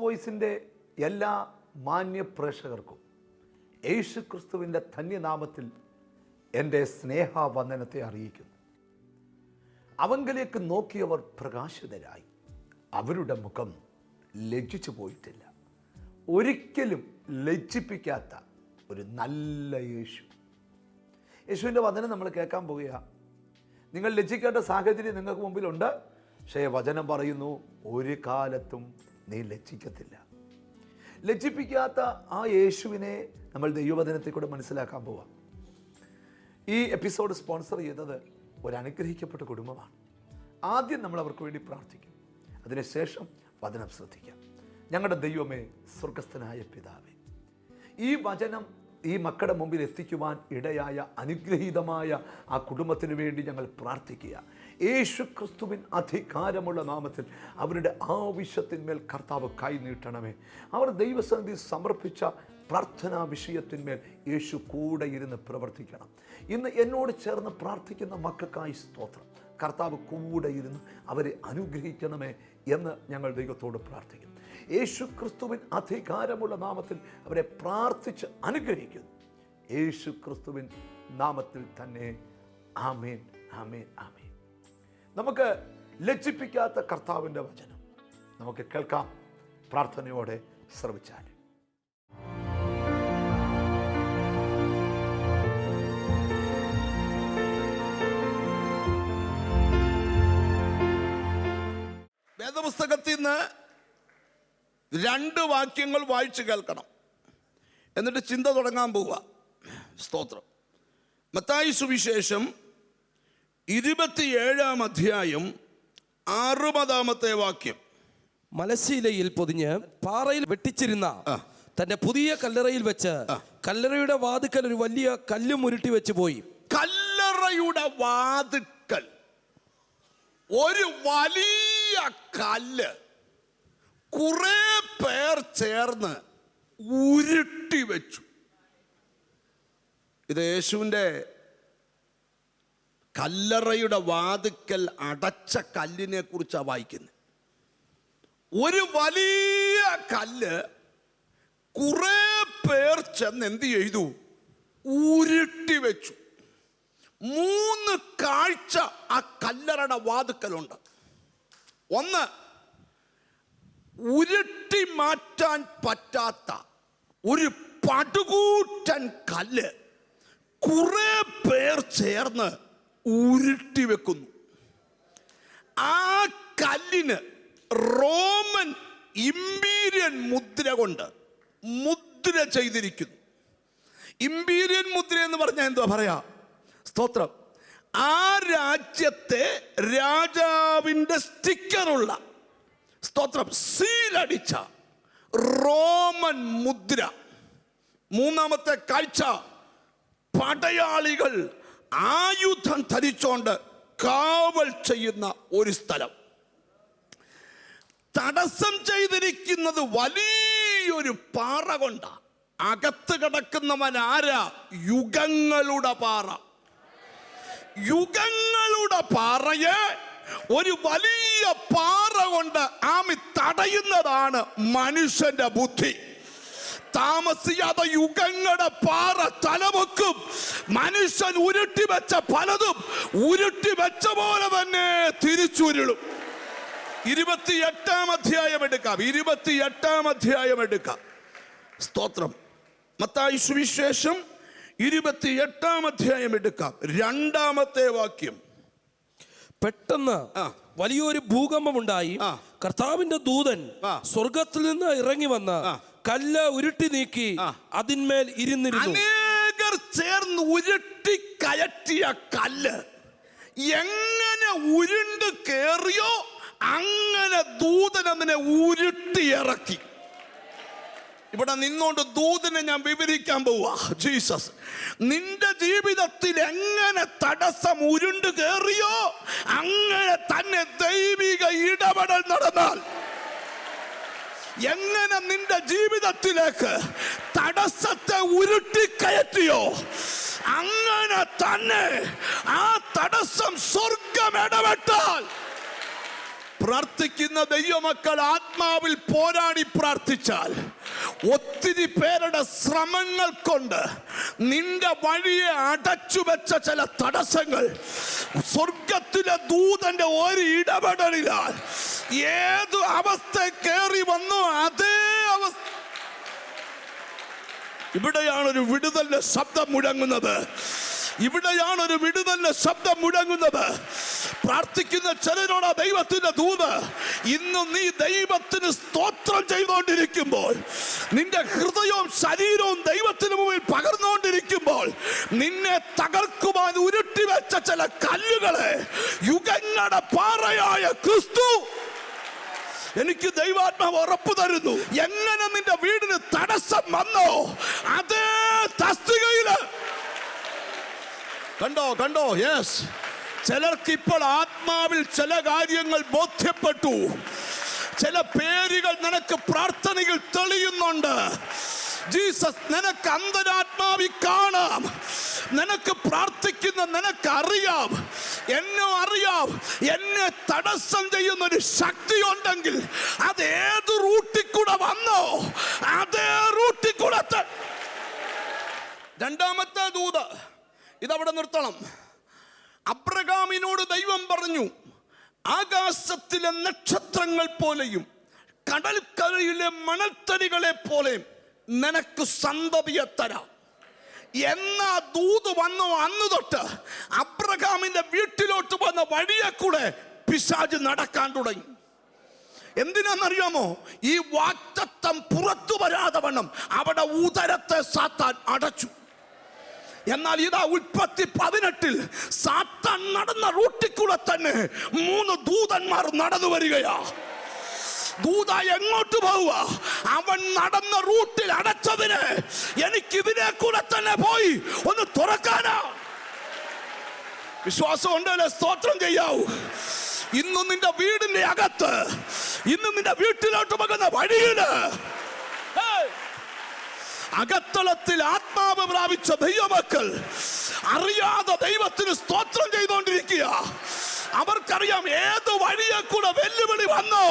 വോയിസിൻ്റെ എല്ലാ മാന്യ പ്രേക്ഷകർക്കും യേശു ക്രിസ്തുവിൻ്റെ ധന്യനാമത്തിൽ എൻ്റെ സ്നേഹവന്ദനത്തെ അറിയിക്കുന്നു. അവങ്കലേക്ക് നോക്കിയവർ പ്രകാശിതരായി, അവരുടെ മുഖം ലജ്ജിച്ചു പോയിട്ടില്ല. ഒരിക്കലും ലജ്ജിപ്പിക്കാത്ത ഒരു നല്ല യേശുവിൻ്റെ വചനം നമ്മൾ കേൾക്കാൻ പോവുക. നിങ്ങൾ ലജ്ജിക്കേണ്ട സാഹചര്യം നിങ്ങൾക്ക് മുമ്പിലുണ്ട്, പക്ഷേ വചനം പറയുന്നു ഒരു കാലത്തും നീ ലജ്ജിക്കത്തില്ല. ലജ്ജിപ്പിക്കാത്ത ആ യേശുവിനെ നമ്മൾ ദൈവവചനത്തിൽ കൂടെ മനസ്സിലാക്കാൻ പോവാം. ഈ എപ്പിസോഡ് സ്പോൺസർ ചെയ്തത് ഒരു അനുഗ്രഹിക്കപ്പെട്ട കുടുംബമാണ്. ആദ്യം നമ്മൾ അവർക്ക് വേണ്ടി പ്രാർത്ഥിക്കും, അതിനുശേഷം വചനം ശ്രദ്ധിക്കാം. ഞങ്ങളുടെ ദൈവമേ, സ്വർഗസ്ഥനായ പിതാവേ, ഈ വചനം ഈ മക്കളുടെ മുമ്പിൽ എത്തിക്കുവാൻ ഇടയായ അനുഗ്രഹീതമായ ആ കുടുംബത്തിന് വേണ്ടി ഞങ്ങൾ പ്രാർത്ഥിക്കുക. യേശു ക്രിസ്തുവിൻ അധികാരമുള്ള നാമത്തിൽ അവരുടെ ആവശ്യത്തിന്മേൽ കർത്താവ് കൈ നീട്ടണമേ. അവർ ദൈവസന്നിധി സമർപ്പിച്ച പ്രാർത്ഥനാ വിഷയത്തിന്മേൽ യേശു കൂടെ ഇരുന്ന് പ്രവർത്തിക്കണം. ഇന്ന് എന്നോട് ചേർന്ന് പ്രാർത്ഥിക്കുന്ന മക്കൾക്കായി സ്തോത്രം. കർത്താവ് കൂടെ ഇരുന്ന് അവരെ അനുഗ്രഹിക്കണമേ എന്ന് ഞങ്ങൾ ദൈവത്തോട് പ്രാർത്ഥിക്കുന്നു. യേശു ക്രിസ്തുവിൻ അധികാരമുള്ള നാമത്തിൽ അവരെ പ്രാർത്ഥിച്ച് അനുഗ്രഹിക്കുന്നു. യേശു ക്രിസ്തുവിൻ നാമത്തിൽ തന്നെ. ആമേൻ, ആമേൻ, ആമേൻ. നമുക്ക് ലജ്ജിപ്പിക്കാത്ത കർത്താവിൻ്റെ വചനം നമുക്ക് കേൾക്കാം. പ്രാർത്ഥനയോടെ ശ്രമിച്ചാൽ. വേദപുസ്തകത്തിൽ നിന്ന് 2 വാക്യങ്ങൾ വായിച്ച് കേൾക്കണം, എന്നിട്ട് ചിന്ത തുടങ്ങാൻ പോവുക. സ്തോത്രം. മത്തായി സുവിശേഷം 27-ാം അധ്യായം 60-ാമത്തെ വാക്യം. മലശീലയിൽ പൊതിഞ്ഞ് പാറയിൽ വെട്ടിച്ചിരുന്ന തന്റെ പുതിയ കല്ലറയിൽ വെച്ച് കല്ലറയുടെ വാതുക്കൽ ഒരു വലിയ കല്ലും ഉരുട്ടി വെച്ച് പോയി. കല്ലറയുടെ വാതുക്കൽ ഒരു വലിയ കല്ല് കുറെ പേർ ചേർന്ന് ഉരുട്ടി വെച്ചു. ഇത് യേശുവിൻ്റെ കല്ലറയുടെ വാതുക്കൽ അടച്ച കല്ലിനെ കുറിച്ചാണ് വായിക്കുന്നത്. ഒരു വലിയ കല്ല് കുറെ പേർ ചെന്ന് എന്ത് ചെയ്തു? ഉരുട്ടി വെച്ചു. 3 കാഴ്ച ആ കല്ലറയുടെ വാതുക്കലുണ്ട്. ഒന്ന്, ഉരുട്ടി മാറ്റാൻ പറ്റാത്ത ഒരു പടുകൂറ്റൻ കല്ല് കുറെ പേർ ചേർന്ന് ഉരുട്ടി വെക്കുന്നു. ആ കല്ലിന് റോമൻ ഇമ്പീരിയൻ മുദ്ര കൊണ്ട് മുദ്ര ചെയ്തിരിക്കുന്നു. ഇമ്പീരിയൻ മുദ്ര എന്ന് പറഞ്ഞാൽ എന്തുവാ പറയാ? സ്തോത്രം. ആ രാജ്യത്തെ രാജാവിൻ്റെ സ്റ്റിക്കറുള്ള, സ്തോത്രം, സീലടിച്ച റോമൻ മുദ്ര. 3-ാമത്തെ കാഴ്ച, പടയാളികൾ ആയുധം ധരിച്ചോണ്ട് കാവൽ ചെയ്യുന്ന ഒരു സ്ഥലം. തടസ്സം ചെയ്തിരിക്കുന്നത് വലിയൊരു പാറ കൊണ്ടാണ്. അകത്ത് കിടക്കുന്നവൻ ആരാ? യുഗങ്ങളുടെ പാറ. യുഗങ്ങളുടെ പാറയെ ഒരു വലിയ പാറ കൊണ്ട് ആമി തടയുന്നതാണ് മനുഷ്യന്റെ ബുദ്ധി. താമസിയാതെ യുഗങ്ങളുടെ പാറ തലമുക്കും. മനുഷ്യൻ ഉരുട്ടി വെച്ച പലതും ഉരുട്ടി വെച്ച പോലെ തന്നെ തിരിച്ചുരുളും. 28-ാം അധ്യായം എടുക്കാം. 28-ാം അധ്യായം എടുക്കാം. സ്തോത്രം. മത്തായി സുവിശേഷം 28-ാം അധ്യായം എടുക്കാം. 2-ാമത്തെ വാക്യം. പെട്ടെന്ന് വലിയൊരു ഭൂകമ്പം ഉണ്ടായി. കർത്താവിന്റെ ദൂതൻ സ്വർഗത്തിൽ നിന്ന് ഇറങ്ങി വന്ന് കല്ല് ഉരുട്ടി നീക്കി അതിന്മേൽ ഇരുന്നിരുന്നു. അനേകർ ചേർന്ന് ഉരുട്ടി കയറ്റിയ കല്ല് എങ്ങനെ ഉരുണ്ട് കേറിയോ അങ്ങനെ ദൂതൻ അതിനെ ഉരുട്ടി ഇറക്കി. ഇവിടെ നിന്നോണ്ട് ദൂതനെ ഞാൻ വിവരിക്കാൻ പോവാ. ജീസസ്, നിന്റെ ജീവിതത്തിൽ എങ്ങനെ തടസ്സം ഉരുണ്ട് കേറിയോ അങ്ങനെ തന്നെ ദൈവിക ഇടപെടൽ നടന്നാൽ, എങ്ങനെ നിന്റെ ജീവിതത്തിലേക്ക് തടസ്സത്തെ ഉരുട്ടിക്കയറ്റിയോ അങ്ങനെ തന്നെ ആ തടസ്സം സ്വർഗം ഇടപെട്ടാൽ പ്രാർത്ഥിക്കുന്ന ദൈവമക്കൾ ആത്മാവിൽ പോരാടി പ്രാർത്ഥിച്ചാൽ ഒത്തിരി പേരുടെ ശ്രമങ്ങൾ കൊണ്ട് നിന്റെ വഴിയെ അടച്ചു വെച്ച ചില തടസ്സങ്ങൾ സ്വർഗത്തിലെ ദൂതന്റെ ഒരു ഇടപെടലിനാൽ ഏത് അവസ്ഥ കയറി വന്നോ അതേ അവസ്ഥ. ഇവിടെയാണ് ഒരു വിടുതലിന്റെ ശബ്ദം മുഴങ്ങുന്നത്. ഇവിടെയാണ് ഒരു വിടുതലിന്റെ ശബ്ദം മുഴങ്ങുന്നത്. പ്രാർത്ഥിക്കുന്ന ചിലരോട് ദൈവത്തിന്റെ ദൂത്, ഇന്ന് നീ ദൈവത്തിന് സ്തോത്രം ചെയ്തുകൊണ്ടിരിക്കുമ്പോൾ, നിന്റെ ഹൃദയവും ശരീരവും ദൈവത്തിന് മുമ്പിൽ പകർന്നുകൊണ്ടിരിക്കുമ്പോൾ, നിന്നെ തകർക്കുവാൻ ഉരുട്ടിവെച്ച ചില കല്ലുകളെ യുഗങ്ങളുടെ പാറയായ ക്രിസ്തു എനിക്ക് ദൈവാത്മാവ് ഉറപ്പു തരുന്നു. എങ്ങനെ നിന്റെ വീടിന് തടസ്സം വന്നോ അതേ തസ്തികയില് കണ്ടോ യെസ്. ചിലർക്ക് ഇപ്പോൾ ആത്മാവിൽ ചില കാര്യങ്ങൾ ബോധ്യപ്പെട്ടു. ചില പേരുകൾ നിനക്ക് പ്രാർത്ഥനയിൽ തെളിയുന്നുണ്ട്. ജീസസ് നിനക്ക് അന്തരാത്മാവിൽ കാണാം. നിനക്ക് പ്രാർത്ഥിക്കുന്ന നിനക്കറിയാം, എന്നെ അറിയാം. എന്നെ തടസ്സം ചെയ്യുന്ന ഒരു ശക്തി ഉണ്ടെങ്കിൽ അത് ഏത് റൂട്ടിൽ കൂടെ വന്നോ അതേ റൂട്ടിൽ കൂടെ. രണ്ടാമത്തെ ദൂത് ഇതവിടെ നിർത്തണം. അബ്രഹാമിനോട് ദൈവം പറഞ്ഞു, ആകാശത്തിലെ നക്ഷത്രങ്ങൾ പോലെയും കടൽക്കരയിലെ മണൽത്തരികളെ പോലെയും നിനക്ക് സന്തതിയെ തരാം എന്ന ദൂത് വന്നു. അന്ന് തൊട്ട് അബ്രഹാമിന്റെ വീട്ടിലോട്ട് വന്ന വഴിയെ കൂടെ പിശാച് നടക്കാൻ തുടങ്ങി. എന്തിനാണെന്നറിയാമോ? ഈ വാഗ്ദത്തം പുറത്തു വരാതെ വണ്ണം അവിടെ ഉദരത്തെ സാത്താൻ അടച്ചു. എന്നാൽ ഇതാ ഉൽപ്പത്തി 18 സാത്താൻ നടന്ന റൂട്ടിൽ കൂടെ തന്നെ 3 ദൂതന്മാർ നടന്നു വരികയാ. ദൂത എങ്ങോട്ട് പോവുക? അവൻ നടന്ന റൂട്ടിൽ അടച്ചതിന് എനിക്ക് ഇതിനെ കൂടെ തന്നെ പോയി ഒന്ന് തുറക്കാനാ. വിശ്വാസം ഉണ്ടല്ലേ? സ്തോത്രം ചെയ്യാവൂ. ഇന്ന് നിന്റെ വീടിന്റെ അകത്ത്, ഇന്ന് നിന്റെ വീട്ടിലോട്ട് പോകുന്ന വഴിയില് അകത്തളത്തിൽ ആത്മാവ് പ്രാപിച്ച ദൈവമക്കൾ അറിയാതെ ദൈവത്തിന് സ്തോത്രം ചെയ്തുകൊണ്ടിരിക്കുക. അവർക്കറിയാം ഏത് വഴിയെ കൂടെ വെല്ലുവിളി വന്നോ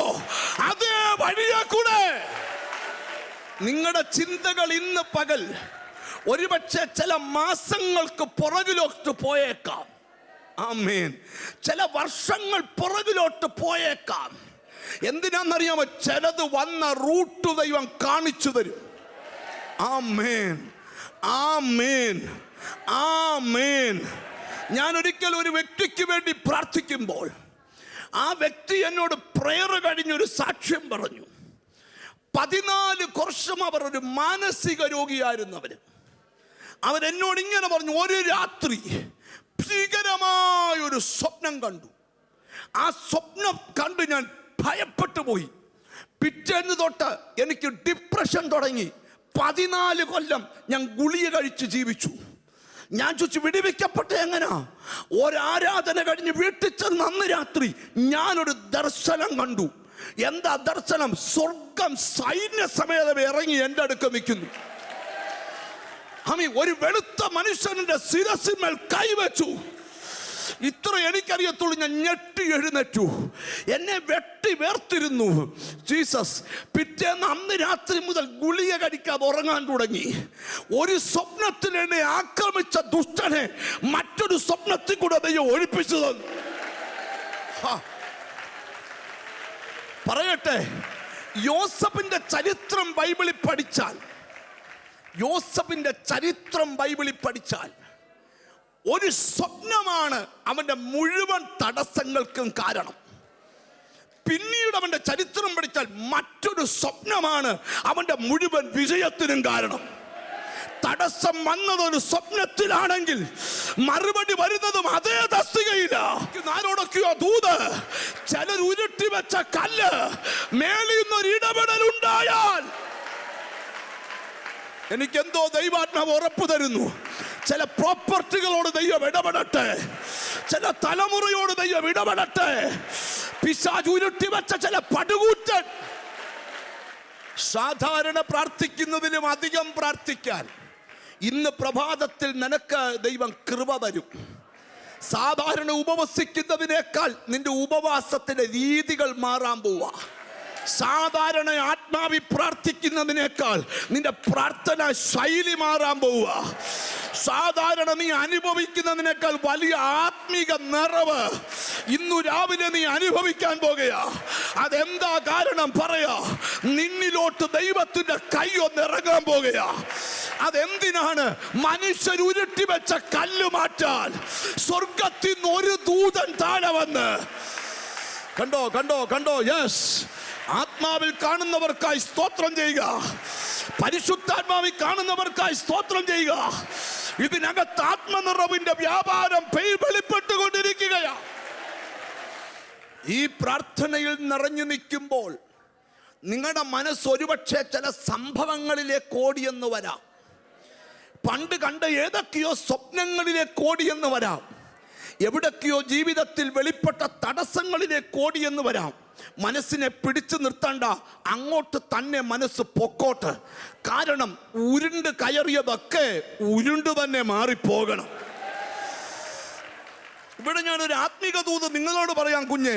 അതേ വഴിയെ കൂടെ. നിങ്ങളുടെ ചിന്തകൾ ഇന്ന് പകൽ ഒരുപക്ഷെ ചില മാസങ്ങൾക്ക് പുറകിലോട്ട് പോയേക്കാം. ആമേൻ. ചില വർഷങ്ങൾ പുറകിലോട്ട് പോയേക്കാം. എന്തിനാണെന്നറിയാമോ? ചിലത് വന്ന റൂട്ട് ദൈവം കാണിച്ചു തരും. ആമേൻ, ആമേൻ, ആമേൻ. ഞാൻ ഒരിക്കൽ ഒരു വ്യക്തിക്ക് വേണ്ടി പ്രാർത്ഥിക്കുമ്പോൾ ആ വ്യക്തി എന്നോട് പ്രയർ കഴിഞ്ഞൊരു സാക്ഷ്യം പറഞ്ഞു. 14 വർഷം അവർ ഒരു മാനസിക രോഗിയായിരുന്നവര്. അവരെന്നോട് ഇങ്ങനെ പറഞ്ഞു, ഒരു രാത്രി ഭീകരമായൊരു സ്വപ്നം കണ്ടു. ആ സ്വപ്നം കണ്ട് ഞാൻ ഭയപ്പെട്ടു പോയി. പിറ്റേന്ന് തൊട്ട് എനിക്ക് ഡിപ്രഷൻ തുടങ്ങി. 14 കൊല്ലം ഞാൻ ഗുളിക കഴിച്ച് ജീവിച്ചു. ഞാൻ ചോദിച്ചു, വിടുവിക്കപ്പെട്ട എങ്ങനാ? ഒരാരാധന കഴിഞ്ഞ് വീട്ടിൽ ചെന്ന് അന്ന് രാത്രി ഞാനൊരു ദർശനം കണ്ടു. എന്താ ദർശനം? സ്വർഗം സൈന്യ സമേതം ഇറങ്ങി എൻ്റെ അടുക്ക നിൽക്കുന്നു. ഒരു വെളുത്ത മനുഷ്യന്റെ ശിരസിന്മേൽ കൈവച്ചു. ഇത്ര എനിക്കറിയത്തുള്ളൂ. ഞാൻ ഞെട്ടി എഴുന്നേറ്റു. എന്നെ വെട്ടി വേർത്തിരുന്നു. ജീസസ്. പിറ്റേന്ന് അന്ന് രാത്രി മുതൽ ഗുളിക കഴിക്കാതെ ഉറങ്ങാൻ തുടങ്ങി. ഒരു സ്വപ്നത്തിൽ എന്നെ ആക്രമിച്ച ദുഷ്ടനെ മറ്റൊരു സ്വപ്നത്തിൽ കൂടെ ദൈവം ഒഴിപ്പിച്ചു തന്നു. പറയട്ടെ, യോസഫിന്റെ ചരിത്രം ബൈബിളിൽ പഠിച്ചാൽ, യോസഫിന്റെ ചരിത്രം ബൈബിളിൽ പഠിച്ചാൽ ഒരു സ്വപ്നമാണ് അവന്റെ മുഴുവൻ തടസ്സങ്ങൾക്കും കാരണം. പിന്നീട് അവന്റെ ചരിത്രം പഠിച്ചാൽ മറ്റൊരു സ്വപ്നമാണ് അവന്റെ മുഴുവൻ വിജയത്തിനും കാരണം. തടസ്സം വന്നതൊരു സ്വപ്നത്തിലാണെങ്കിൽ മറുപടി വരുന്നതും അതേ തസ്തികയിലാണ്. ആരോടൊക്കെയോ ദൂത്, ചിലർ ഉരുട്ടി വെച്ച കല്ല് മേളിൽ നിന്നൊരു ഇടപെടൽ ഉണ്ടായാൽ എനിക്കെന്തോ ദൈവാത്മാവ് ഉറപ്പു തരുന്നു. ചില പ്രോപ്പർട്ടികളോട് ദൈവം ഇടപെടട്ടെ. ചില തലമുറയോട് ദൈവം ഇടപെടട്ടെ. പിശാച് ഉരുട്ടി വെച്ച ചില പടുകൂറ്റൻ. സാധാരണ പ്രാർത്ഥിക്കുന്നതിലും അധികം പ്രാർത്ഥിക്കാൻ ഇന്ന് പ്രഭാതത്തിൽ നിനക്ക് ദൈവം കൃപ തരും. സാധാരണ ഉപവസിക്കുന്നതിനേക്കാൾ നിന്റെ ഉപവാസത്തിന്റെ രീതികൾ മാറാൻ പോവാ. സാധാരണ ആത്മാവി പ്രാർത്ഥിക്കുന്നതിനേക്കാൾ നിന്റെ പ്രാർത്ഥന ശൈലി മാറാൻ പോവുക. സാധാരണ നീ അനുഭവിക്കുന്നതിനേക്കാൾ വലിയ ആത്മീക നിറവ് ഇന്നു രാവിലെ നീ അനുഭവിക്കാൻ പോകുകയാ. അതെന്താ കാരണം പറയാ? നിന്നിലോട്ട് ദൈവത്തിന്റെ കൈ ഒന്ന് ഇറങ്ങാൻ പോകുകയാ. അതെന്തിനാണ്? മനുഷ്യർ ഉരുട്ടി വെച്ച കല്ല് മാറ്റാൻ സ്വർഗത്തിൽ നിന്ന് ഒരു ദൂതൻ താഴെ വന്ന്. കണ്ടോ കണ്ടോ കണ്ടോ? യെസ്. ആത്മാവിൽ കാണുന്നവർക്കായി സ്തോത്രം ചെയ്യുക. പരിശുദ്ധാത്മാവിൽ കാണുന്നവർക്കായി സ്തോത്രം ചെയ്യുക. ഇതിനകത്ത് ആത്മനിറവിന്റെ വ്യാപാരം വെളിപ്പെട്ടുകൊണ്ടിരിക്കുകയാ. ഈ പ്രാർത്ഥനയിൽ നിറഞ്ഞു നിൽക്കുമ്പോൾ നിങ്ങളുടെ മനസ്സ് ഒരുപക്ഷെ ചില സംഭവങ്ങളിലേക്ക് ഓടിയെന്ന് വരാം. പണ്ട് കണ്ട ഏതൊക്കെയോ സ്വപ്നങ്ങളിലേക്ക് ഓടിയെന്ന് വരാം. എവിടൊക്കെയോ ജീവിതത്തിൽ വെളിപ്പെട്ട തടസ്സങ്ങളിലേക്ക് ഓടിയെന്ന് വരാം. മനസ്സിനെ പിടിച്ചു നിർത്തണ്ട, അങ്ങോട്ട് തന്നെ മനസ്സ് പൊക്കോട്ട്. കാരണം ഉരുണ്ട് കയറിയതൊക്കെ ഉരുണ്ട് തന്നെ മാറിപ്പോകണം. ഇവിടെ ഞാനൊരു ആത്മീക ദൂത് നിങ്ങളോട് പറയാം. കുഞ്ഞെ,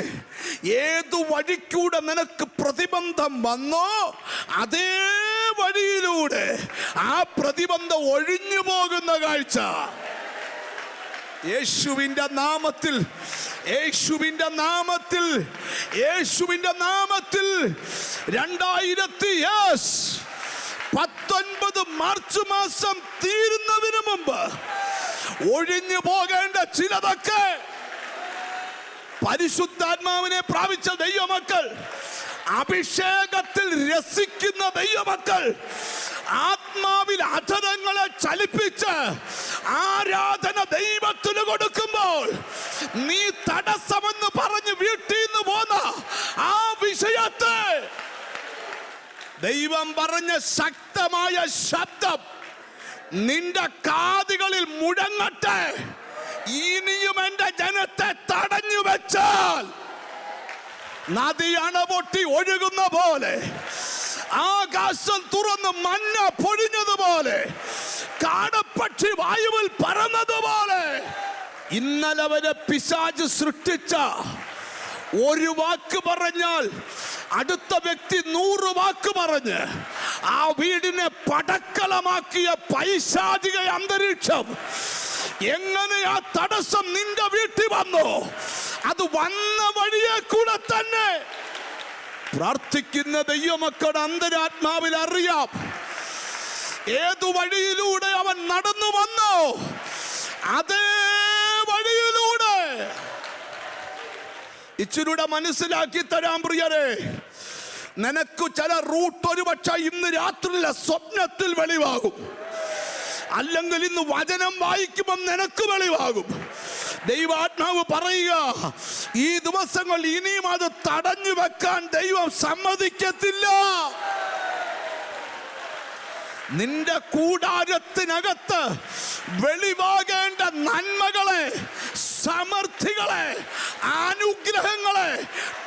ഏതു വഴിക്കൂടെ നിനക്ക് പ്രതിബന്ധം വന്നോ അതേ വഴിയിലൂടെ ആ പ്രതിബന്ധം ഒഴിഞ്ഞു പോകുന്ന കാഴ്ച യേശുവിന്റെ നാമത്തിൽ, യേശുവിന്റെ നാമത്തിൽ, യേശുവിന്റെ നാമത്തിൽ 2019 മാർച്ച് മാസം തീരുന്നതിന് മുമ്പ് ഒഴിഞ്ഞു പോകേണ്ട ചിലതൊക്കെ പരിശുദ്ധാത്മാവിനെ പ്രാപിച്ച ദൈവമക്കൾ, അഭിഷേകത്തിൽ രസിക്കുന്ന ദൈവമക്കൾ, ആത്മാവിൽ അധരങ്ങളെ ചലിപ്പിച്ച് ആരാധന ദൈവത്തിന് കൊടുക്കുമ്പോൾ നീ തടസ്സമെന്ന് പറഞ്ഞ് വീട്ടിൽ നിന്ന് പോന്ന ആ വിഷയത്തെ ദൈവം പറഞ്ഞ ശക്തമായ ശബ്ദം നിന്റെ കാതുകളിൽ മുഴങ്ങട്ടെ. ഇനിയും എന്റെ ജനത്തെ തടഞ്ഞു വെച്ചാൽ നദി അണപൊട്ടി ഒഴുകുന്ന പോലെ, ആകാശം തുറന്ന് മഞ്ഞ പൊഴിഞ്ഞതുപോലെ, കാടപ്പക്ഷി വായുവിൽ പറന്നതുപോലെ, ഇന്നലെ വരെ പിശാച് സൃഷ്ടിച്ച ഒരു വാക്ക് പറഞ്ഞാൽ അടുത്ത വ്യക്തി 100 വാക്ക് പറഞ്ഞ് ആ വീടിനെ പടക്കളമാക്കിയ പൈശാചിക അന്തരീക്ഷം എങ്ങനെ ആ തടസ്സം നിന്റെ വീട്ടിൽ വന്നു? അത് വന്ന വഴിയെ കൂടെ തന്നെ പ്രാർത്ഥിക്കുന്ന ദൈവമക്കളുടെ അന്തരാത്മാവിൽ അറിയാം ഏതു വഴിയിലൂടെ അവൻ നടന്നു വന്നോ അതേ വഴിയിലൂടെ. ഇച്ചിരൂടെ മനസ്സിലാക്കി തരാം പ്രിയരെ. നിനക്ക് ചില റൂട്ട് ഒരുപക്ഷെ ഇന്ന് രാത്രിയിലെ സ്വപ്നത്തിൽ വെളിവാകും, അല്ലെങ്കിൽ ഇന്ന് വചനം വായിക്കുമ്പോൾ നിനക്ക് വെളിവാകും. ദൈവാത്മാവ് പറയുക, ഈ ദിവസങ്ങൾ ഇനിയും അത് തടഞ്ഞു വെക്കാൻ ദൈവം സമ്മതിക്കത്തില്ല. നിന്റെ കൂടാരത്തിനകത്ത് വെളിവാകേണ്ട നന്മകളെ, സമൃദ്ധികളെ, അനുഗ്രഹങ്ങളെ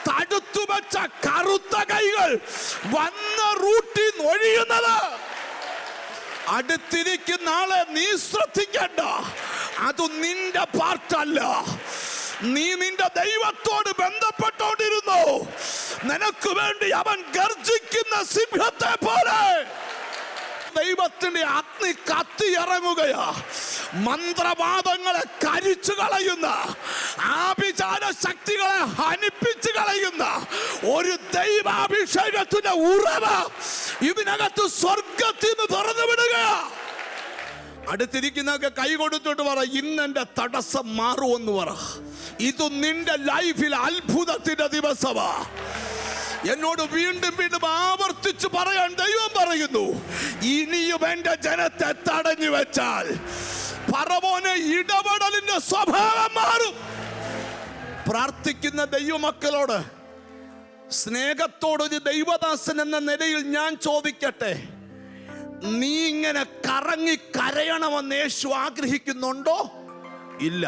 തടുത്തു വെച്ച കറുത്ത കൈകൾ വന്ന റൂട്ടിൽ ഒഴിയുന്നത് അടുത്തിരിക്കുന്ന ആളെ നീ ശ്രദ്ധിക്കണ്ട. അത് നിന്റെ പാർട്ടല്ല. നീ നിന്റെ ദൈവത്തോട് ബന്ധപ്പെട്ടോണ്ടിരുന്നു. നിനക്ക് വേണ്ടി അവൻ ഗർജിക്കുന്ന സിംഹത്തെ പോലെ ദൈവത്തിന്റെ അഗ്നി കത്തി ഇറങ്ങുകയാ. മന്ത്രവാദങ്ങളെ കരിച്ചു കളയുന്ന, ആഭിചാര ശക്തികളെ ഹനിപ്പിച്ചു കളയുന്ന ഒരു ദൈവാഭിഷേകത്തിന്റെ ഉറവ് ഇതിനകത്ത് സ്വർഗത്തിൽ നിന്ന് തുറന്നു വിടുകയാ. അടുത്തിരിക്കുന്നൊക്കെ കൈ കൊടുത്തിട്ട് പറ, ഇന്നെന്റെ തടസ്സം മാറുമെന്ന് പറ. ഇത് നിന്റെ ലൈഫിൽ അത്ഭുതത്തിന്റെ ദിവസമാ. എന്നോട് വീണ്ടും വീണ്ടും ആവർത്തിച്ച് പറയാൻ ദൈവം പറയുന്നു, ഇനിയും എന്റെ ജനത്തെ തടഞ്ഞു വെച്ചാൽ ഫറവോനെ ഇടപെടലിന്റെ സ്വഭാവം മാറും. പ്രാർത്ഥിക്കുന്ന ദൈവമക്കളോട് സ്നേഹത്തോടൊരു ദൈവദാസൻ എന്ന നിലയിൽ ഞാൻ ചോദിക്കട്ടെ, നീ ഇങ്ങനെ കറങ്ങി കരയണമെന്ന് യേശു ആഗ്രഹിക്കുന്നുണ്ടോ? ഇല്ല.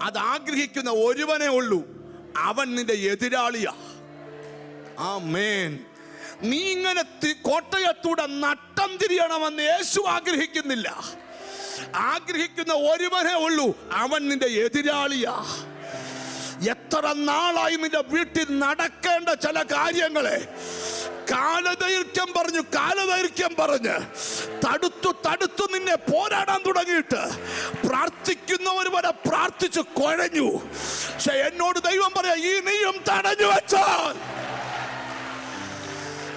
അത് ആഗ്രഹിക്കുന്ന ഒരുവനേ ഉള്ളൂ, അവൻ നിന്റെ എതിരാളിയാ. ആമേൻ. നീ ഇങ്ങനെ കോട്ടയത്തൂടെ നട്ടം തിരിയണമെന്ന് യേശു ആഗ്രഹിക്കുന്നില്ല. ആഗ്രഹിക്കുന്ന ഒരുവനേ ഉള്ളൂ, അവൻ നിന്റെ എതിരാളിയാ. എത്ര നാളായി നിന്റെ വീട്ടിൽ നടക്കേണ്ട ചില കാര്യങ്ങളെ കാലദൈർഘ്യം പറഞ്ഞ് തടുത്തു നിന്നെ പോരാടാൻ തുടങ്ങിയിട്ട് പ്രാർത്ഥിക്കുന്നവർ വരെ പ്രാർത്ഥിച്ചു കുഴഞ്ഞു. പക്ഷെ എന്നോട് ദൈവം പറയാ, ഈ നീയും തടഞ്ഞു വെച്ചാൽ,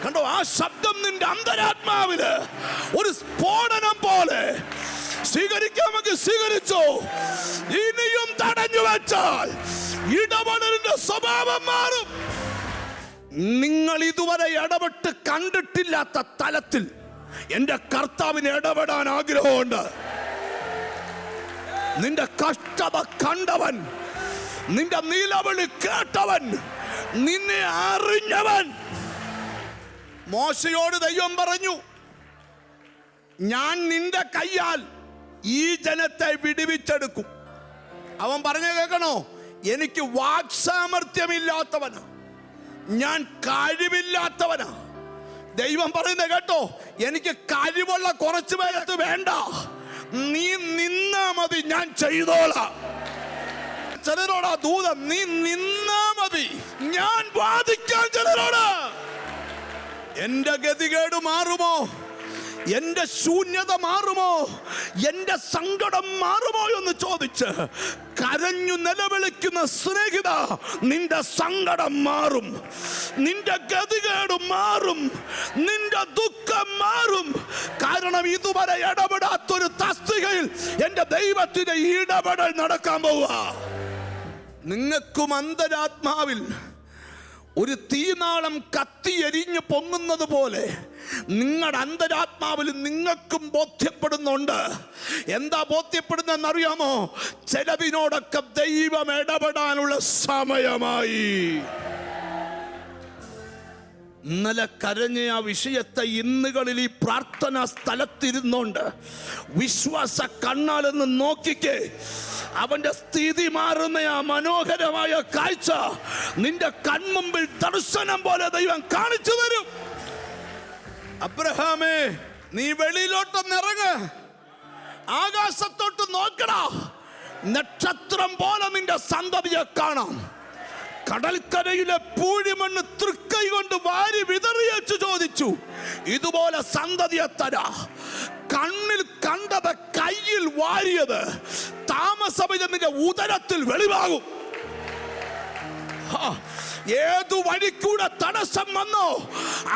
കണ്ടോ, ആ ശബ്ദം നിന്റെ അന്തരാത്മാവില് ഒരു സ്ഫോടനം പോലെ സ്വീകരിക്കാമെങ്കിൽ സ്വീകരിച്ചോ. ഇനിയും തടഞ്ഞു വെച്ചാൽ ഇടപെടലിന്റെ സ്വഭാവം മാറും. നിങ്ങൾ ഇതുവരെ ഇടപെട്ട് കണ്ടിട്ടില്ലാത്ത തലത്തിൽ എന്റെ കർത്താവിന് ഇടപെടാൻ ആഗ്രഹമുണ്ട്. നിന്റെ കഷ്ടത കണ്ടവൻ, നിന്റെ നിലവിളി കേട്ടവൻ, നിന്നെ അറിഞ്ഞവൻ. മോശയോട് ദൈവം പറഞ്ഞു, ഞാൻ നിന്റെ കയ്യാൽ ഈ ജനത്തെ വിടുവിച്ചെടുക്കും. അവൻ പറഞ്ഞു, കേൾക്കണോ, എനിക്ക് വാക്സാമർത്ഥ്യമില്ലാത്തവനാ, ഞാൻ കഴിവില്ലാത്തവനാ. ദൈവം പറയുന്നത് കേട്ടോ, എനിക്ക് കഴിവുള്ള കുറച്ചു പേരത്ത് വേണ്ട, നീ നിന്നാ മതി, ഞാൻ ചെയ്തോളാം. ചിലരോടാ ദൂതം, നീ നിന്നാ മതി, ഞാൻ വാദിക്കാൻ. ചിലരോട് എന്റെ ഗതികേട് മാറുമോ, എന്റെ ശൂന്യത മാറുമോ, എന്റെ സങ്കടം മാറുമോ എന്ന് ചോദിച്ച് കരഞ്ഞു നിലവിളിക്കുന്ന സ്നേഹിത, നിന്റെ സങ്കടം മാറും, നിന്റെ ഗതികേട് മാറും, നിന്റെ ദുഃഖം മാറും. കാരണം ഇതുവരെ ഇടപെടാത്തൊരു തസ്തികയിൽ എന്റെ ദൈവത്തിന്റെ ഇടപെടൽ നടക്കാൻ പോവുക. നിങ്ങൾക്കും അന്തരാത്മാവിൽ ഒരു തീനാളം കത്തി എരിഞ്ഞു പൊങ്ങുന്നത് പോലെ നിങ്ങളുടെ അന്തരാത്മാവിൽ നിങ്ങൾക്കും ബോധ്യപ്പെടുന്നുണ്ട്. എന്താ ബോധ്യപ്പെടുന്നതെന്നറിയാമോ? ചിലതിനോടൊക്കെ ദൈവം ഇടപെടാനുള്ള സമയമായി. ഇന്നലെ കരഞ്ഞ ആ വിഷയത്തെ ഇന്നുകളിൽ ഈ പ്രാർത്ഥനാ സ്ഥലത്തിരുന്നുണ്ട് വിശ്വാസ കണ്ണാലെന്ന് നോക്കിക്കേ. അവന്റെ സ്ഥിതി മാറുന്ന ആ മനോഹരമായ കാഴ്ച നിന്റെ കൺമുമ്പിൽ ദർശനം പോലെ ദൈവം കാണിച്ചു തരും. അബ്രഹാമേ, നീ വെളിയിലോട്ടൊന്നിറങ്ങ്, ആകാശത്തോട്ട് നോക്കടാ, നക്ഷത്രം പോലെ നിന്റെ സന്തതിയെ കാണാം. കടൽക്കരയിലെ പൂഴിമണ്ണ് തൃക്കൈ കൊണ്ട് വാരി വിതറിയച്ചു ചോദിച്ചു, ഇതുപോലെ സന്തതിയെ തരാ. കണ്ണിൽ കണ്ടത് കയ്യിൽ വാരിയത് താമസമിന്റെ ഉദരത്തിൽ വെളിവാകും. ഏതു വഴിക്കൂടെ തടസ്സം വന്നോ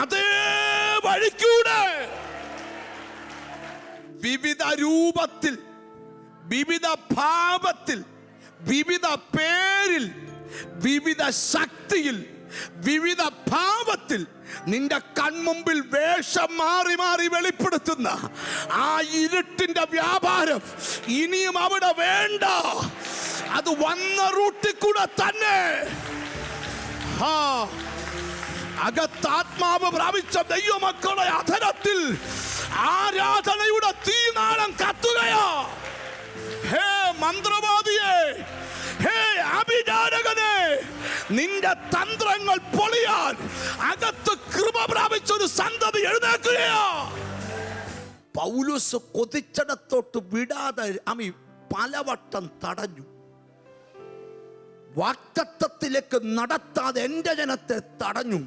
അതേ വഴിക്കൂടെ വിവിധ രൂപത്തിൽ, വിവിധ ഭാവത്തിൽ, വിവിധ പേരിൽ, വിവിധ ശക്തിയിൽ, വിവിധ ഭാവത്തിൽ നിന്റെ കൺമുമ്പിൽ വേഷം മാറി മാറി വെളിപ്പെടുത്തുന്ന ആ ഇരുട്ടിന്റെ വ്യാപാരം ഇനിയും അവിടെ വേണ്ട. അത് വന്ന റൂട്ടിൽ കൂടെ തന്നെ അകത്താത്മാവ് പ്രാപിച്ച ദൈവമക്കളുടെ അധരത്തിൽ ആരാധനയുടെ തീനാളം കത്തുകയാ. ഹേ മന്ത്രവാദിയെ, ഹേ അഭിചാരകനെ, നിന്റെ തന്ത്രങ്ങൾ പൊളിയാൻ അകത്ത് കൃപ പ്രാപിച്ചൊരു സന്തതി എഴുന്നേൽക്കുകയാ. പൗലോസ് കൊതിച്ചടത്തോട്ട് വിടാതെ അമി പലവട്ടം തടഞ്ഞു. വാക്തത്വത്തിലേക്ക് നടത്താതെ എന്റെ ജനത്തെ തടഞ്ഞു.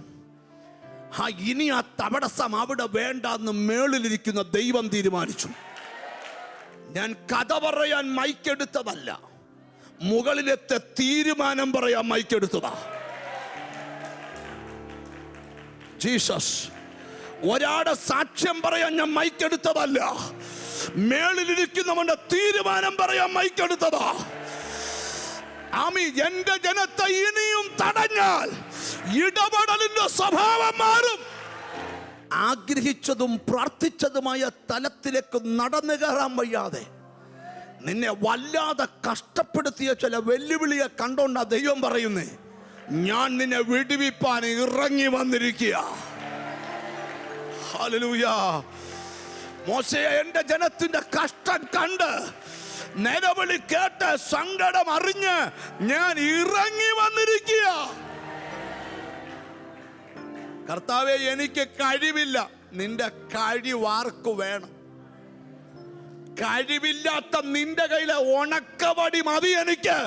ഇനി ആ തടസ്സം അവിടെ വേണ്ടെന്ന് മേളിലിരിക്കുന്ന ദൈവം തീരുമാനിച്ചു. ഞാൻ കഥ പറയാൻ മൈക്കെടുത്തതല്ല, മുകളിലത്തെ തീരുമാനം പറയാൻ മൈക്കെടുത്തതാ. ജീസസ്, ഒരാടെ സാക്ഷ്യം പറയാൻ ഞാൻ മൈക്കെടുത്തതല്ല, മേളിലിരിക്കുന്നവന്റെ തീരുമാനം പറയാൻ മൈക്കെടുത്തതാ. ആമി, എന്റെ ജനത്തെ ഇനിയും തടഞ്ഞാൽ ഇടപെടലിന്റെ സ്വഭാവം മാറും. ആഗ്രഹിച്ചതും പ്രാർത്ഥിച്ചതുമായ തലത്തിലേക്ക് നടന്നു കയറാൻ വയ്യാതെ നിന്നെ വല്ലാതെ കഷ്ടപ്പെടുത്തിയ ചില വെല്ലുവിളിയെ കണ്ടോണ്ടാ ദൈവം പറയുന്നേ, ഞാൻ നിന്നെ വിടുവിപ്പാൻ ഇറങ്ങി വന്നിരിക്കുക. ഹല്ലേലൂയ. മോശയെ എന്റെ ജനത്തിന്റെ കഷ്ടം കണ്ട് നിലവിളി കേട്ട് സങ്കടം അറിഞ്ഞ് ഞാൻ ഇറങ്ങി വന്നിരിക്കുക. കർത്താവേ, എനിക്ക് കഴിവില്ല, നിന്റെ കഴിവാർക്ക് വേണം. കഴിവില്ലാത്ത നിന്റെ കയ്യിലെ ഉണക്കവടി മതി എനിക്ക്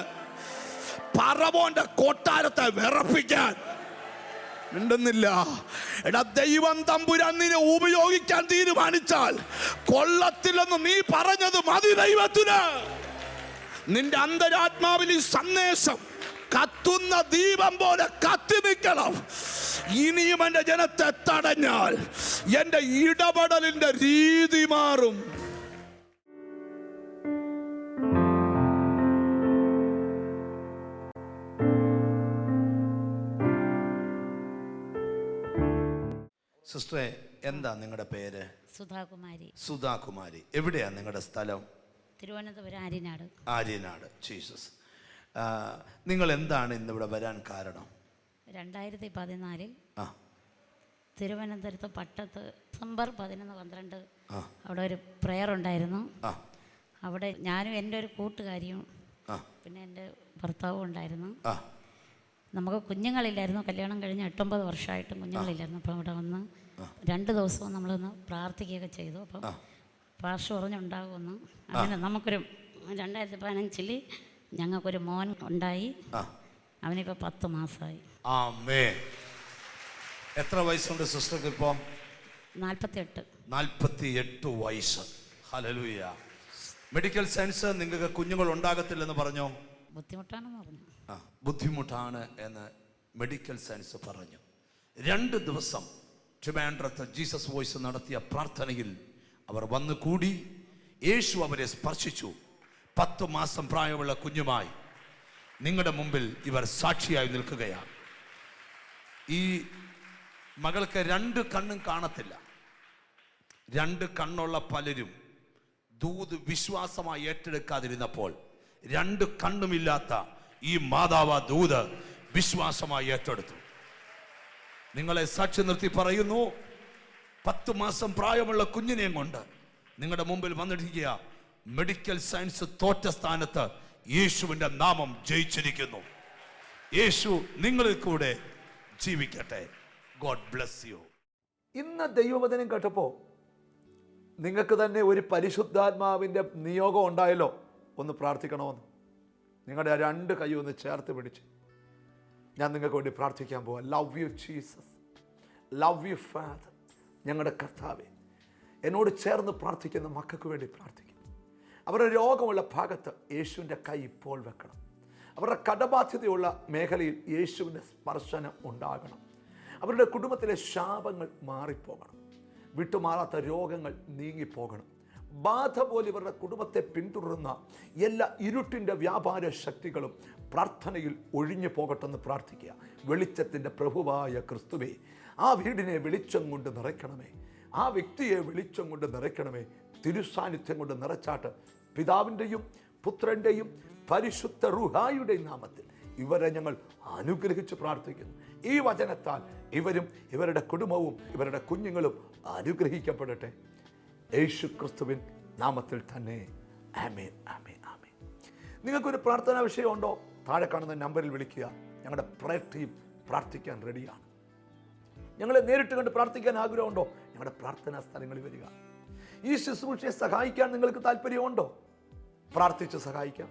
പറവോന്റെ കൊട്ടാരത്തെ വിറപ്പിക്കാൻ. മിണ്ടുന്നില്ല. എടാ, ദൈവം തമ്പുരാൻ നിന്നെ ഉപയോഗിക്കാൻ തീരുമാനിച്ചാൽ കൊള്ളത്തില്ലെന്ന് നീ പറഞ്ഞത് മതി ദൈവത്തിന്. നിന്റെ അന്തരാത്മാവിൽ ഈ സന്ദേശം കത്തുന്ന ദീപം പോലെ കത്തി നിൽക്കണം. ഇനിയും എന്റെ ജനത്തെ തടഞ്ഞാൽ എന്റെ ഇടപെടലിന്റെ രീതി മാറും. സിസ്റ്ററെ, എന്താ നിങ്ങളുടെ പേര്? സുധാകുമാരി. സുധാകുമാരി. എവിടെയാ നിങ്ങളുടെ സ്ഥലം? തിരുവനന്തപുരം ആര്യനാട്. ആര്യനാട്. ജീസസ്. നിങ്ങൾ എന്താണ് ഇന്നിവിടെ വരാൻ കാരണം? 2014 തിരുവനന്തപുരത്ത് പട്ടത്ത് ഡിസംബർ 11-12 അവിടെ ഒരു പ്രെയർ ഉണ്ടായിരുന്നു. അവിടെ ഞാനും എൻ്റെ ഒരു കൂട്ടുകാരിയും പിന്നെ എൻ്റെ ഭർത്താവും ഉണ്ടായിരുന്നു. നമുക്ക് കുഞ്ഞുങ്ങളില്ലായിരുന്നു. കല്യാണം കഴിഞ്ഞ് 8-9 വർഷമായിട്ടും കുഞ്ഞുങ്ങളില്ലായിരുന്നു. അപ്പം അവിടെ വന്ന് 2 ദിവസവും നമ്മളൊന്ന് പ്രാർത്ഥിക്കുകയൊക്കെ ചെയ്തു. അപ്പം പാർശ്വ പറഞ്ഞുണ്ടാകുമെന്ന്. അങ്ങനെ നമുക്കൊരു 2015 ഞങ്ങൾക്കൊരു മോൻ ഉണ്ടായി. അവനിപ്പോൾ 10 മാസമായി. എത്ര വയസ്സുണ്ട് സിസ്റ്റർക്ക് ഇപ്പോൾ? 48 വയസ്സ്. ഹല്ലേലൂയ. മെഡിക്കൽ സയൻസ് നിങ്ങൾക്ക് കുഞ്ഞുങ്ങൾ ഉണ്ടാകത്തില്ലെന്ന് പറഞ്ഞോ? ബുദ്ധിമുട്ടാണെന്ന് പറഞ്ഞു. ബുദ്ധിമുട്ടാണ് എന്ന് മെഡിക്കൽ സയൻസ് പറഞ്ഞു. 2 ദിവസം ട്രിവാൻഡ്രത്ത് ജീസസ് വോയിസ് നടത്തിയ പ്രാർത്ഥനയിൽ അവർ വന്നു കൂടി. യേശു അവരെ സ്പർശിച്ചു. 10 മാസം പ്രായമുള്ള കുഞ്ഞുമായി നിങ്ങളുടെ മുമ്പിൽ ഇവർ സാക്ഷിയായി നിൽക്കുകയാണ്. ഈ മകൾക്ക് 2 കണ്ണും കാണത്തില്ല. 2 കണ്ണുള്ള പലരും ദൂത് വിശ്വാസമായി ഏറ്റെടുക്കാതിരുന്നപ്പോൾ 2 കണ്ണുമില്ലാത്ത ഈ മാതാവ് ദൂത് വിശ്വാസമായി ഏറ്റെടുത്തു. നിങ്ങളെ സാക്ഷി നിർത്തി പറയുന്നു, 10 മാസം പ്രായമുള്ള കുഞ്ഞിനെയും കൊണ്ട് നിങ്ങളുടെ മുമ്പിൽ വന്നിരിക്കുക. മെഡിക്കൽ സയൻസ് തോറ്റ സ്ഥാനത്ത് യേശുവിന്റെ നാമം ജയിച്ചിരിക്കുന്നു. യേശു നിങ്ങളിൽ കൂടെ ജീവിക്കട്ടെ. God bless you. ഇന്ന് ദൈവവചനം കേട്ടപ്പോൾ നിങ്ങൾക്ക് തന്നെ ഒരു പരിശുദ്ധാത്മാവിൻ്റെ നിയോഗം ഉണ്ടായല്ലോ. ഒന്ന് പ്രാർത്ഥിക്കണമെന്ന് നിങ്ങളുടെ 2 കൈ ഒന്ന് ചേർത്ത് പിടിച്ച് ഞാൻ നിങ്ങൾക്ക് വേണ്ടി പ്രാർത്ഥിക്കാൻ പോവാം. Love you Jesus, love you father. ഞങ്ങളുടെ കർത്താവേ, എന്നോട് ചേർന്ന് പ്രാർത്ഥിക്കുന്ന മക്കൾക്ക് വേണ്ടി പ്രാർത്ഥിക്കും. അവരുടെ രോഗമുള്ള ഭാഗത്ത് യേശുവിൻ്റെ കൈ ഇപ്പോൾ വെക്കണം. അവരുടെ കടബാധ്യതയുള്ള മേഖലയിൽ യേശുവിൻ്റെ സ്പർശനം ഉണ്ടാകണം. അവരുടെ കുടുംബത്തിലെ ശാപങ്ങൾ മാറിപ്പോകണം. വിട്ടുമാറാത്ത രോഗങ്ങൾ നീങ്ങിപ്പോകണം. ബാധ പോലെ ഇവരുടെ കുടുംബത്തെ പിന്തുടരുന്ന എല്ലാ ഇരുട്ടിൻ്റെ വ്യാപാര ശക്തികളും പ്രാർത്ഥനയിൽ ഒഴിഞ്ഞു പോകട്ടെന്ന് പ്രാർത്ഥിക്കുക. വെളിച്ചത്തിൻ്റെ പ്രഭുവായ ക്രിസ്തുവേ, ആ വീടിനെ വെളിച്ചം കൊണ്ട് നിറയ്ക്കണമേ. ആ വ്യക്തിയെ വെളിച്ചം കൊണ്ട് നിറയ്ക്കണമേ. തിരുസാന്നിധ്യം കൊണ്ട് നിറച്ചാട്ട് പിതാവിൻ്റെയും പുത്രൻ്റെയും പരിശുദ്ധ റൂഹായുടെയും നാമത്തിൽ ഇവരെ ഞങ്ങൾ അനുഗ്രഹിച്ച് പ്രാർത്ഥിക്കുന്നു. ഈ വചനത്താൽ ഇവരും ഇവരുടെ കുടുംബവും ഇവരുടെ കുഞ്ഞുങ്ങളും അനുഗ്രഹിക്കപ്പെടട്ടെ. യേശു ക്രിസ്തുവിൻ നാമത്തിൽ തന്നെ. ആമേൻ, ആമേൻ, ആമേൻ. നിങ്ങൾക്കൊരു പ്രാർത്ഥനാ വിഷയമുണ്ടോ? താഴെ കാണുന്ന നമ്പറിൽ വിളിക്കുക. ഞങ്ങളുടെ പ്രയർ ടീം പ്രാർത്ഥിക്കാൻ റെഡിയാണ്. ഞങ്ങളെ നേരിട്ട് കണ്ട് പ്രാർത്ഥിക്കാൻ ആഗ്രഹമുണ്ടോ? ഞങ്ങളുടെ പ്രാർത്ഥനാ സ്ഥലങ്ങളിൽ വരിക. ഈ ശുശ്രൂഷയെ സഹായിക്കാൻ നിങ്ങൾക്ക് താല്പര്യമുണ്ടോ? പ്രാർത്ഥിച്ച് സഹായിക്കാം.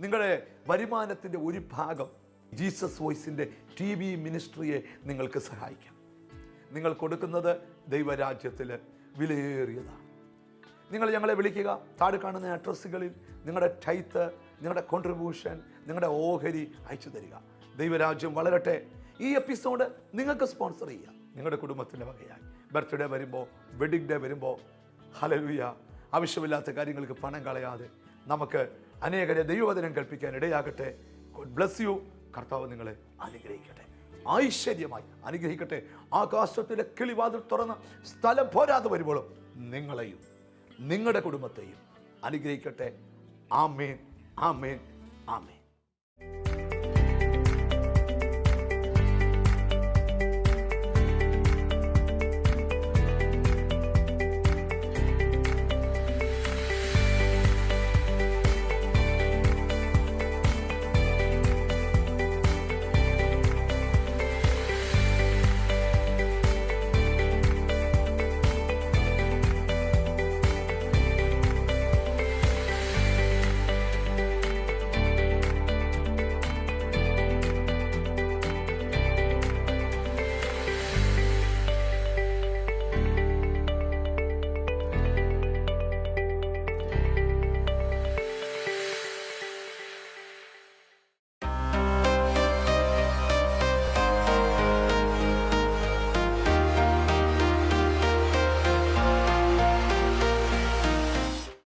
നിങ്ങളുടെ വരുമാനത്തിൻ്റെ ഒരു ഭാഗം ജീസസ് വോയിസിൻ്റെ TV മിനിസ്ട്രിയെ നിങ്ങൾക്ക് സഹായിക്കാം. നിങ്ങൾ കൊടുക്കുന്നത് ദൈവരാജ്യത്തിൽ വിലയേറിയതാണ്. നിങ്ങൾ ഞങ്ങളെ വിളിക്കുക. താഴെ കാണുന്ന അഡ്രസ്സുകളിൽ നിങ്ങളുടെ ടൈത്ത്, നിങ്ങളുടെ കോൺട്രിബ്യൂഷൻ, നിങ്ങളുടെ ഓഹരി അയച്ചു തരിക. ദൈവരാജ്യം വളരട്ടെ. ഈ എപ്പിസോഡ് നിങ്ങൾക്ക് സ്പോൺസർ ചെയ്യാം. നിങ്ങളുടെ കുടുംബത്തിൻ്റെ വകയായി ബർത്ത്ഡേ വരുമ്പോൾ, വെഡിങ് ഡേ വരുമ്പോൾ, ഹല്ലേലൂയ, ആവശ്യമില്ലാത്ത കാര്യങ്ങൾക്ക് പണം കളയാതെ നമുക്ക് അനേകരെ ദൈവവചനം കൽപ്പിക്കാൻ ഇടയാകട്ടെ. God bless you. കർത്താവ് നിങ്ങളെ അനുഗ്രഹിക്കട്ടെ, ഐശ്വര്യമായി അനുഗ്രഹിക്കട്ടെ. ആകാശത്തിലെ കിളിവാതിൽ തുറന്ന് സ്ഥലം പോരാതെ വരുമ്പോഴും നിങ്ങളെയും നിങ്ങളുടെ കുടുംബത്തെയും അനുഗ്രഹിക്കട്ടെ. ആമേൻ, ആമേൻ, ആമേൻ.